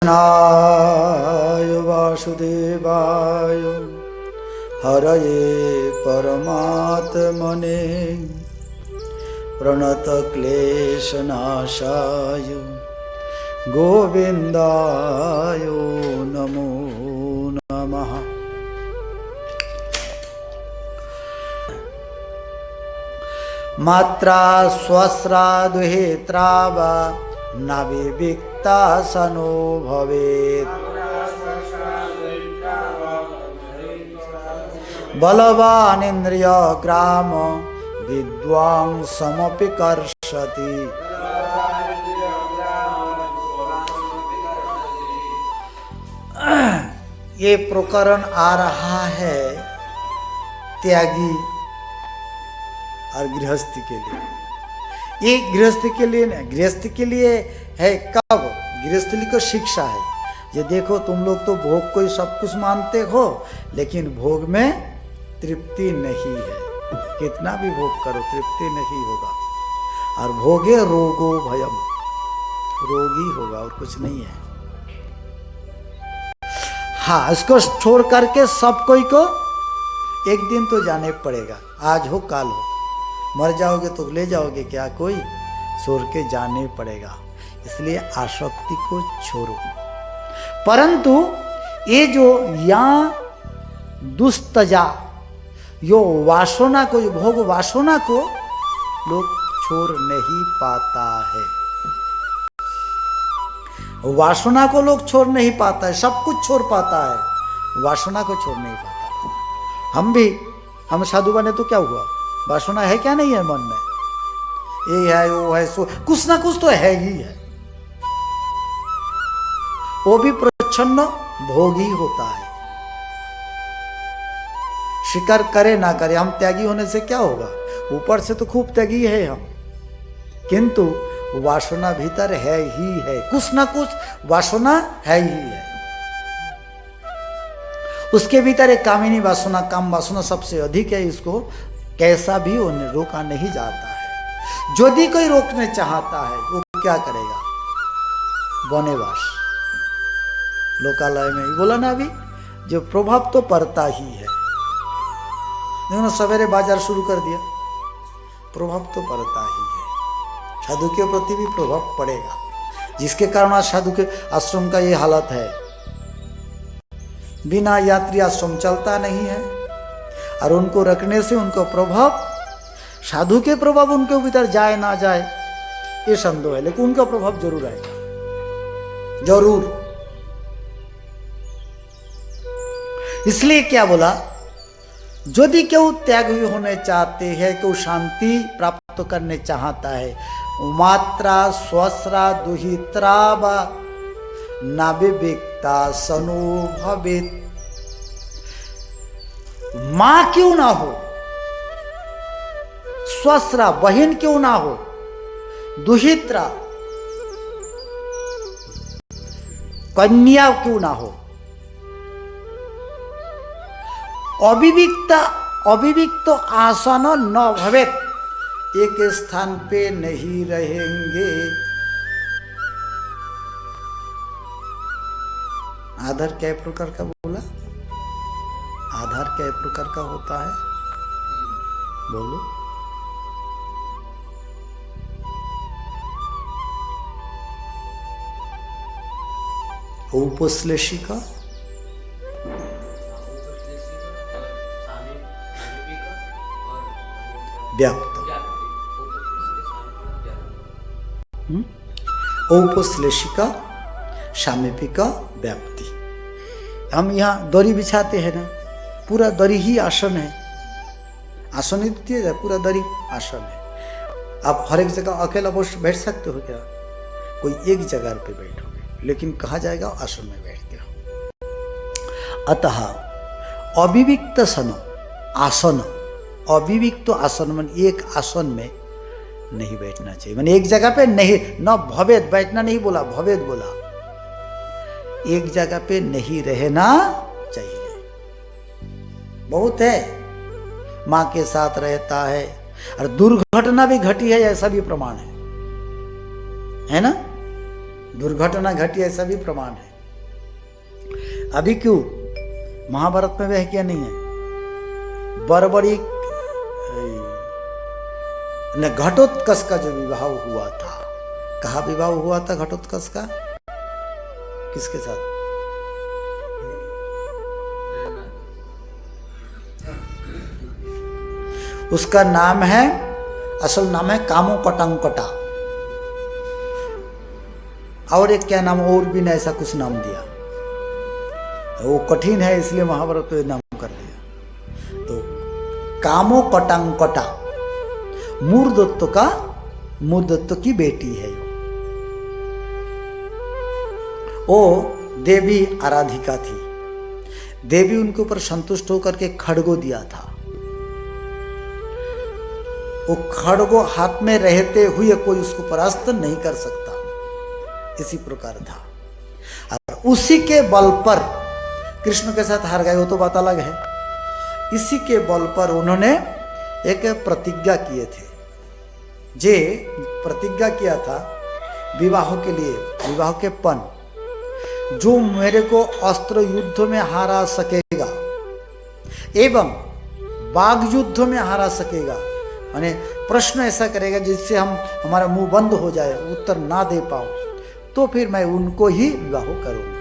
नाय वासुदेवाय हरये परमात्मने प्रणतक्लेशनाशाय गोविन्दाय नमो नमः। मात्रा स्वस्रा दुहित्रा वा न विविक्ता सनो भवेत्। बलवान् इंद्रिय ग्राम विद्वांसमपि कर्षति। ये प्रकरण आ रहा है त्यागी और गृहस्थी के लिए। ये गृहस्थी के लिए नहीं, गृहस्थी के लिए है कब? गृहस्थी को शिक्षा है। ये देखो तुम लोग तो भोग को ही सब कुछ मानते हो, लेकिन भोग में तृप्ति नहीं है। कितना भी भोग करो तृप्ति नहीं होगा। और भोगे रोगो भयम, रोगी होगा और कुछ नहीं है। हाँ, इसको छोड़ करके सब कोई को एक दिन तो जाने पड़ेगा। आज हो काल हो, मर जाओगे तो ले जाओगे क्या कोई? छोड़ के जाने पड़ेगा। इसलिए आसक्ति को छोड़ो। परंतु ये जो यहाँ दुस्तजा, यो वासना को, यो भोग वासना को लोग छोड़ नहीं पाता है। वासना को लोग छोड़ नहीं पाता है। सब कुछ छोड़ पाता है, वासना को छोड़ नहीं पाता। हम साधु बने तो क्या हुआ? वासना है क्या नहीं है मन में? ये है वो है, सो कुछ ना कुछ तो है ही है। वो भी प्रच्छन्न भोगी होता है। स्वीकार करे ना करे, हम त्यागी होने से क्या होगा? ऊपर से तो खूब त्यागी है हम, किंतु वासना भीतर है ही है। कुछ ना कुछ वासना है ही है। उसके भीतर एक कामिनी वासना, काम वासना सबसे अधिक है। इसको कैसा भी उन्हें रोका नहीं जाता है। यदि कोई रोकने चाहता है वो क्या करेगा? वनवास, लोकालय में बोला ना अभी, जो प्रभाव तो पड़ता ही है। देखो सवेरे बाजार शुरू कर दिया, प्रभाव तो पड़ता ही है। साधु के प्रति भी प्रभाव पड़ेगा, जिसके कारण आज साधु के आश्रम का ये हालत है। बिना यात्री आश्रम चलता नहीं है। और उनको रखने से उनको प्रभाव, साधु के प्रभाव उनके भीतर जाए ना जाए ये संदेह है, लेकिन उनका प्रभाव जरूर आएगा, जरूर। इसलिए क्या बोला? यदि क्यों त्यागी होने चाहते हैं, क्यों शांति प्राप्त करने चाहता है, मात्रा स्वस्रा दुहित्रा वा न विविक्ता सनो भवेत्। मां क्यों ना हो, स्वस्रा बहन क्यों ना हो, दुहित्रा कन्या क्यों ना हो, अविविक्त आसन न भवेत्, एक स्थान पे नहीं रहेंगे। आधार क्या प्रकार का बोला? आधार क्या प्रकार का होता है? बोलो। औपश्लेषिका, व्याप्त, औपश्लेषिका, सामीपिका, व्याप्ति। हम यहाँ दरी बिछाते हैं ना, पूरा दरी ही आसन है। आसन ही दिया जाए, पूरा दरी आसन है। आप हर एक जगह अकेला बैठ सकते हो क्या? कोई एक जगह पे बैठोगे, लेकिन कहा जाएगा आसन में बैठते हो। अतः अविविक्त आसन, अविविक्त आसन मन एक आसन में नहीं बैठना चाहिए। मैंने एक जगह पे नहीं, न भवेद, बैठना नहीं बोला, भवेद बोला। एक जगह पे नहीं रहना चाहिए। बहुत है, माँ के साथ रहता है और दुर्घटना भी घटी है, ऐसा भी प्रमाण है ना? दुर्घटना घटी ऐसा भी प्रमाण है। अभी क्यों, महाभारत में वह क्या नहीं है, बर्बरी न घटोत्कच का जो विवाह हुआ था, कहा विवाह हुआ था घटोत्कच का, किसके साथ? उसका नाम है, असल नाम है कामोकटंकटा, और एक क्या नाम और भी ने ऐसा कुछ नाम दिया, वो कठिन है इसलिए महाभारत को नाम कर दिया। तो कामोकटंकटा मूर्धत्व की बेटी है वो देवी आराधिका थी। देवी उनके ऊपर संतुष्ट होकर के खड़गो दिया था। वो खड़गो हाथ में रहते हुए कोई उसको परास्त नहीं कर सकता, इसी प्रकार था। और उसी के बल पर कृष्ण के साथ हार गए, वो तो बात अलग है। इसी के बल पर उन्होंने एक प्रतिज्ञा किए थे, जे प्रतिज्ञा किया था विवाह के लिए, विवाह के पन, जो मेरे को अस्त्र युद्ध में हरा सकेगा एवं बाघ युद्ध में हरा सकेगा, माने प्रश्न ऐसा करेगा जिससे हमारा मुंह बंद हो जाए, उत्तर ना दे पाओ, तो फिर मैं उनको ही विवाह करूंगा।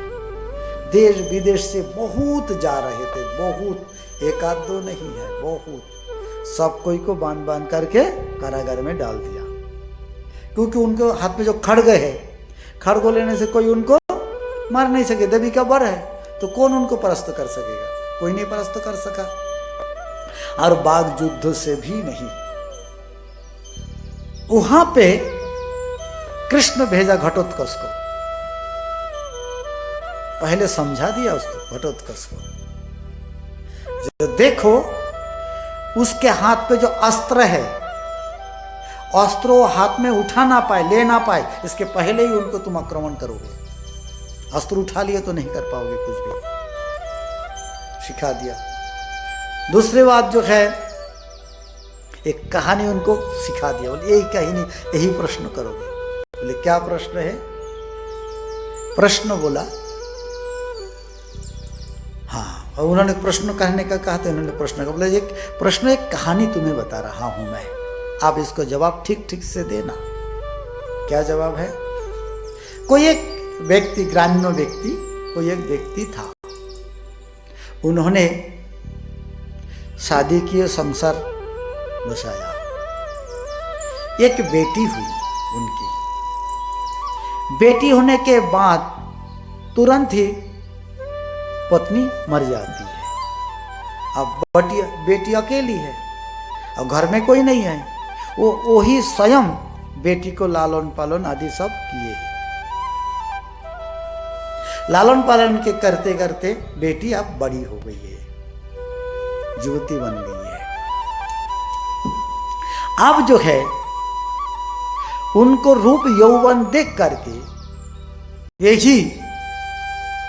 देश विदेश से बहुत जा रहे थे, बहुत, एक आध दो नहीं है, बहुत, सब कोई को बांध बांध करके कारागार में डाल दिया, क्योंकि उनके हाथ में जो खड़ग है, खड़गो लेने से कोई उनको मार नहीं सके, देवी का वर है, तो कौन उनको परास्त कर सकेगा? कोई नहीं परास्त कर सका। और बाघ युद्ध से भी नहीं। वहां पे कृष्ण भेजा घटोत्कच को, पहले समझा दिया उसको, घटोत्कच को, जो देखो उसके हाथ पे जो अस्त्र है, अस्त्र वो हाथ में उठा ना पाए, ले ना पाए, इसके पहले ही उनको तुम आक्रमण करोगे। अस्त्र उठा लिए तो नहीं कर पाओगे कुछ भी, सिखा दिया। दूसरी बात जो है, एक कहानी उनको सिखा दिया, बोले यही कहानी, यही प्रश्न करोगे। बोले क्या प्रश्न है? प्रश्न बोला, हाँ, और उन्होंने प्रश्न कहने का कहा, तो उन्होंने प्रश्न का बोला, एक प्रश्न, एक कहानी तुम्हें बता रहा हूं मैं, आप इसको जवाब ठीक ठीक से देना। क्या जवाब है? कोई एक व्यक्ति, ग्रामीण व्यक्ति, कोई एक व्यक्ति था, उन्होंने शादी की, संसार बसाया, एक बेटी हुई उनकी। बेटी होने के बाद तुरंत ही पत्नी मर जाती है। अब बेटी अकेली है और घर में कोई नहीं है, वो ही स्वयं बेटी को लालन पालन आदि सब किए हैं। लालन पालन के करते करते बेटी अब बड़ी हो गई है, युवती बन गई है। अब जो है उनको रूप यौवन देख करके यही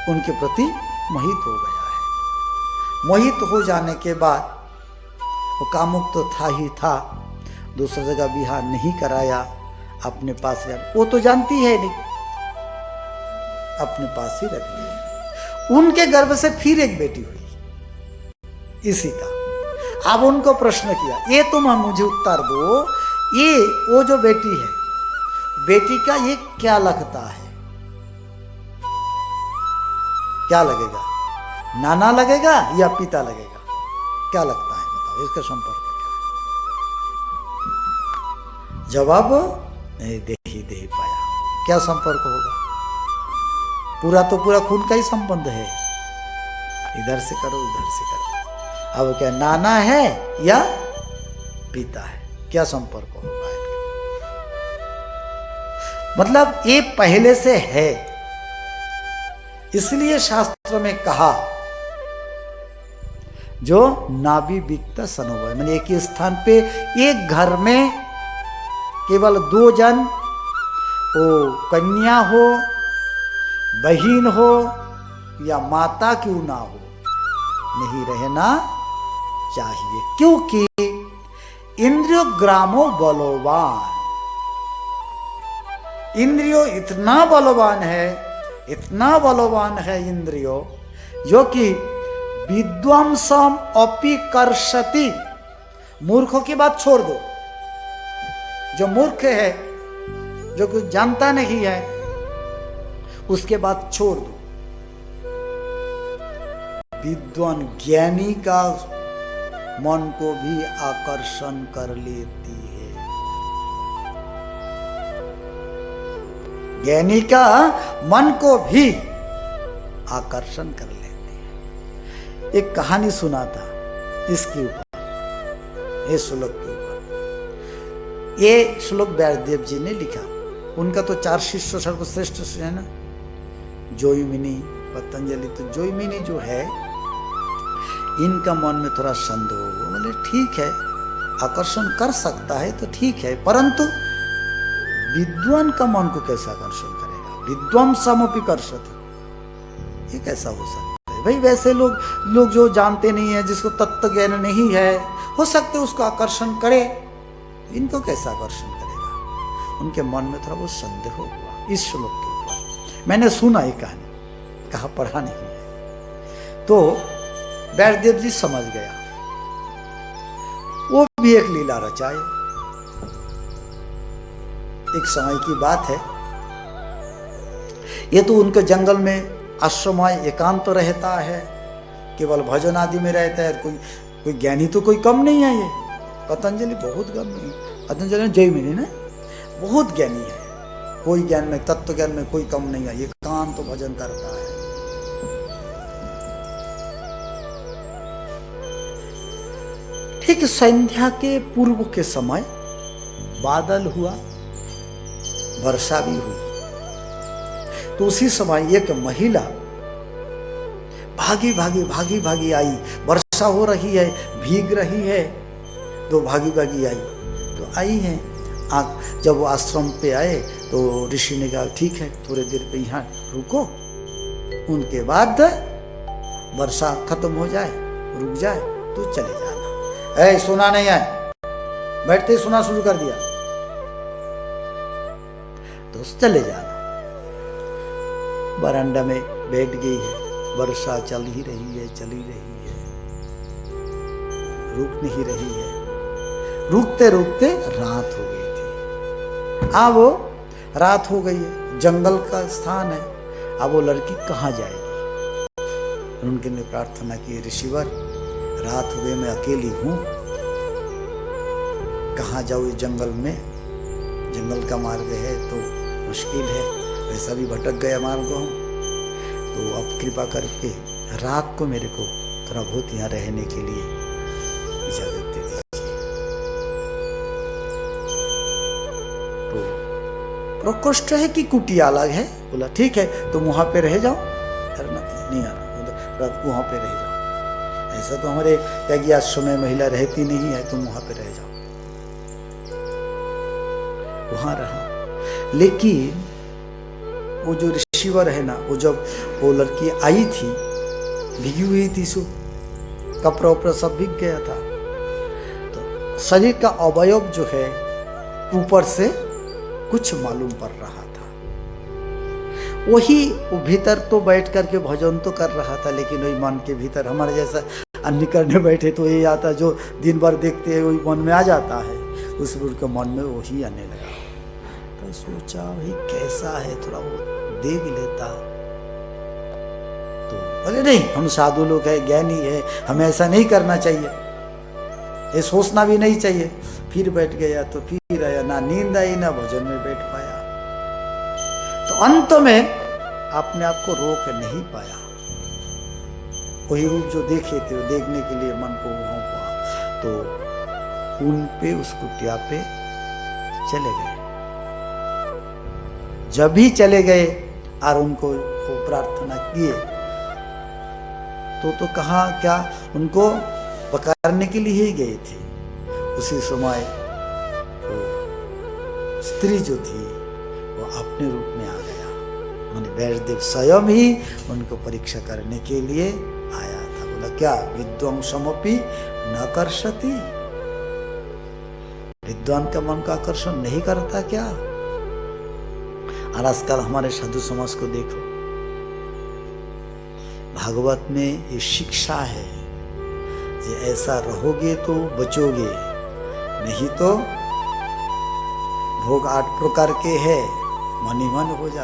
उनके प्रति मोहित हो गया है। मोहित हो जाने के बाद वो कामुक तो था ही था, दूसरी जगह विवाह नहीं कराया, अपने पास वो तो जानती है नहीं, अपने पास ही रख लिया। उनके गर्भ से फिर एक बेटी हुई इसी का। अब उनको प्रश्न किया, ये तुम मुझे उत्तर दो, ये वो जो बेटी है, बेटी का ये क्या लगता है? क्या लगेगा? नाना लगेगा या पिता लगेगा? क्या लगता है बताओ, इसका संपर्क क्या है? जवाब नहीं दे ही पाया। क्या संपर्क होगा? पूरा तो पूरा खून का ही संबंध है, इधर से करो उधर से करो। अब क्या नाना है या पिता है? क्या संपर्क होगा? मतलब ये पहले से है, इसलिए शास्त्र में कहा जो नाभि विक्त सनोवय, मैंने एक ही स्थान पे एक घर में केवल दो जन, वो कन्या हो, बहन हो या माता क्यों ना हो, नहीं रहना चाहिए, क्योंकि इंद्रियो ग्रामो बलवान, इंद्रियो इतना बलवान है, इतना बलवान है इंद्रियो जो कि विद्वांसम अपि कर्षति। मूर्खों की बात छोड़ दो, जो मूर्ख है, जो कुछ जानता नहीं है, उसके बात छोड़ दो। विद्वान ज्ञानी का मन को भी आकर्षण कर लेती है। ज्ञानी का मन को भी आकर्षण कर लेती है। एक कहानी सुना था इसके ऊपर, ये श्लोक के ऊपर। ये श्लोक व्यासदेव जी ने लिखा। उनका तो 4 शिष्य सर्वश्रेष्ठ है ना, जोईमिनी, पतंजलि। तो जोईमिनी जो है, इनका मन में थोड़ा संदेह हो, बोले ठीक है, आकर्षण कर सकता है तो ठीक है, परंतु विद्वान का मन को कैसे आकर्षण करेगा? विद्वान समपि कर्षति, ये कैसा हो सकता है भाई? वैसे लोग जो जानते नहीं है, जिसको तत्व ज्ञान नहीं है, हो सकते उसको आकर्षण करे, इनको कैसे आकर्षण करेगा? उनके मन में थोड़ा बहुत संदेह हुआ इस श्लोक के ऊपर। मैंने सुना ये कहानी, कहा पढ़ा नहीं है। तो व्यासदेव जी समझ गया, वो भी एक लीला रचाए। एक समय की बात है, ये तो उनके जंगल में आश्रमय एकांत तो रहता है, केवल भजन आदि में रहता है। कोई ज्ञानी तो कोई कम नहीं है। ये पतंजलि बहुत कम नहीं, पतंजलि जैमिनी ने बहुत ज्ञानी है, कोई ज्ञान में, तत्व ज्ञान में कोई कम नहीं है। ये एकांत तो भजन करता है। ठीक संध्या के पूर्व के समय बादल हुआ, वर्षा भी हुई। तो उसी समय एक महिला भागी आई, वर्षा हो रही है, भीग रही है, तो भागी आई। तो आई है, जब वो आश्रम पे आए तो ऋषि ने कहा ठीक है, थोड़ी देर पे यहाँ रुको, उनके बाद वर्षा खत्म हो जाए, रुक जाए तो चले जाना। ऐ सुना नहीं है, बैठते सुना शुरू कर दिया, तो चले जाना। बरामदा में बैठ गई है, वर्षा चल ही रही है, चली रही है, रुक नहीं रही है। रुकते रुकते रात हो गई थी। अब वो रात हो गई है, जंगल का स्थान है, अब वो लड़की कहाँ जाएगी? उनके ने प्रार्थना की, ऋषिवर रात हो गई, मैं अकेली हूं, कहाँ जाऊँ इस जंगल में? जंगल का मार्ग है तो मुश्किल है, वैसा भी भटक गया मार्ग हूँ, तो अब कृपा करके रात को मेरे को थोड़ा बहुत यहाँ रहने के लिए इजाजत दे दीजिए। तो प्रकोष्ठ है कि कुटिया अलग है? बोला ठीक है, तुम वहां पे रह जाओ, नहीं आना, वहां पे रह जाओ। ऐसा तो हमारे त्यागी आश्रम में महिला रहती नहीं है, तुम वहां पे रह जाओ। वहां रहा, लेकिन वो जो ऋषिवर है ना, वो जब वो लड़की आई थी, भीगी हुई थी, सो कपड़ा उपड़ा सब भीग गया था, तो शरीर का अवयव जो है ऊपर से कुछ मालूम पड़ रहा था। वही वो भीतर तो बैठ करके भजन तो कर रहा था, लेकिन वही मन के भीतर हमारे जैसा अन्य करने बैठे तो यही आता, जो दिन भर देखते हैं वही मन में आ जाता है, उस के मन में वही आने लगा। तो सोचा भाई कैसा है, थोड़ा वो देख लेता। तो बोले नहीं, हम साधु लोग हैं, ज्ञानी है, हमें ऐसा नहीं करना चाहिए, ये सोचना भी नहीं चाहिए। फिर बैठ गया, तो फिर आया, ना नींद आई ना भजन में बैठ पाया। तो अंत में अपने आप को रोक नहीं पाया। वही रूप जो देखे थे, वो देखने के लिए मन को वहां हुआ, तो उन पे उस कुटिया पे चले गए। जब भी चले गए और उनको वो प्रार्थना किए, तो कहा क्या, उनको पकड़ने के लिए ही गए थे। उसी समय वो स्त्री जो थी वो अपने रूप में आ गया, माने व्यासदेव स्वयं ही उनको परीक्षा करने के लिए आया था। बोला क्या विद्वांसमपि न कर्षति, विद्वान का मन का आकर्षण नहीं करता क्या? और आजकल हमारे साधु समाज को देखो, भागवत में ये शिक्षा है कि ऐसा रहोगे तो बचोगे, नहीं तो भोग 8 प्रकार के है, मन ही मन हो जाता।